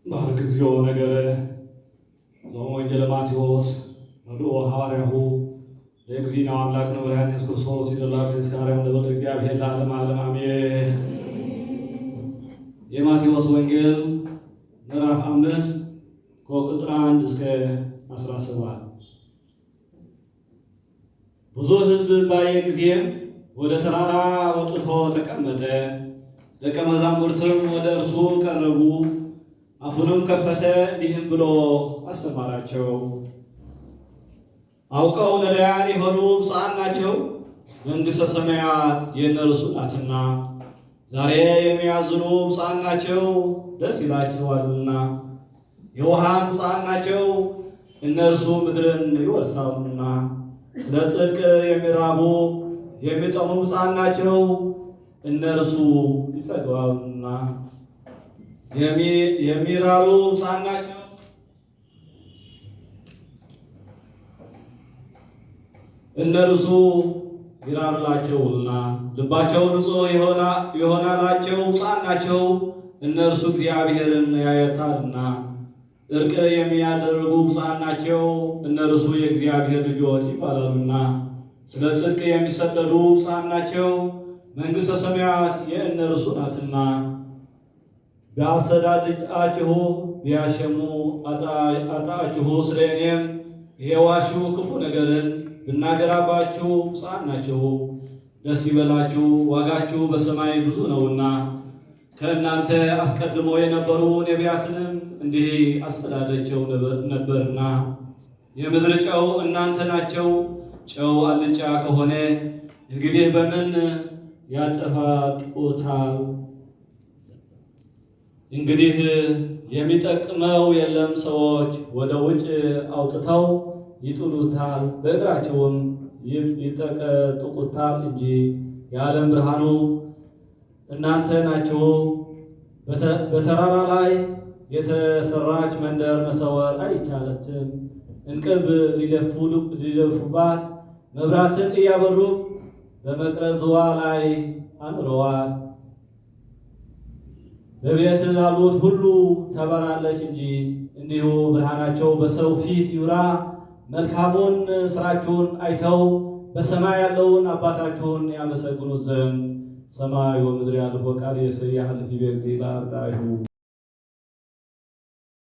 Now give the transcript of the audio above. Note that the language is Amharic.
ባርክ እግዚኦ ነገረ ዘወንጌለ ማቴዎስ ወድኦ ሐዋርያሁ ለእግዚእነ አምላክነ ወመድኃኒነ ኢየሱስ ክርስቶስ ይደላል እስካርያም ለወልደ እግዚአብሔር ለዓለመ ዓለም አሜን። የማቴዎስ ወንጌል ምዕራፍ 5 ከቁጥር 1 እስከ 17። ብዙ ሕዝብ ባየ ጊዜ ወደ ተራራ ወጥቶ ተቀመጠ። ደቀ መዛሙርትም ወደ እርሱ ቀረቡ። አፉንም ከፈተ፣ እንዲህም ብሎ አስተማራቸው። አውቀው ነዳያን የሆኑ ብፁዓን ናቸው፣ መንግሥተ ሰማያት የእነርሱ ናትና። ዛሬ የሚያዝኑ ብፁዓን ናቸው፣ ደስ ይላቸዋልና። የውሃን ብፁዓን ናቸው፣ እነርሱ ምድርን ይወርሳሉና። ስለ ጽድቅ የሚራቡ የሚጠሙ ብፁዓን ናቸው፣ እነርሱ ይጸግባሉና። የሚራሩ ብፁዓን ናቸው፣ እነርሱ ይራሩላቸውና። ልባቸው ንጹሕ የሆነላቸው ብፁዓን ናቸው፣ እነርሱ እግዚአብሔርን ያዩታልና። እርቅ የሚያደርጉ ብፁዓን ናቸው፣ እነርሱ የእግዚአብሔር ልጆች ይባላሉና። ስለ ጽድቅ የሚሰደዱ ብፁዓን ናቸው፣ መንግሥተ ሰማያት የእነርሱ ናትና። ቢያሳድዳችሁ ቢያሸሙ አጣችሁ ስለ እኔም የዋሹ ክፉ ነገርን ብናገራባችሁ ብፁዓን ናችሁ። ደስ ይበላችሁ፣ ዋጋችሁ በሰማይ ብዙ ነውና። ከእናንተ አስቀድሞ የነበሩ ነቢያትንም እንዲህ አስተዳደራቸው ነበርና። የምድር ጨው እናንተ ናቸው። ጨው አልጫ ከሆነ እንግዲህ በምን ያጠፋጡታል? እንግዲህ የሚጠቅመው የለም። ሰዎች ወደ ውጭ አውጥተው ይጥሉታል፣ በእግራቸውም ይጠቀጥቁታል እንጂ። የዓለም ብርሃኑ እናንተ ናችሁ። በተራራ ላይ የተሰራች መንደር መሰወር አይቻላትም። እንቅብ ሊደፉባት መብራትን እያበሩ በመቅረዝዋ ላይ አኑረዋል። በቤት ላሉት ሁሉ ታበራለች እንጂ። እንዲሁ ብርሃናቸው በሰው ፊት ይብራ፣ መልካሙን ሥራችሁን አይተው በሰማይ ያለውን አባታችሁን ያመሰግኑት ዘንድ። ሰማይ ወምድር ያልፎ ቃል የሰያህ ልፊ በጊዜ ባርዳይሁ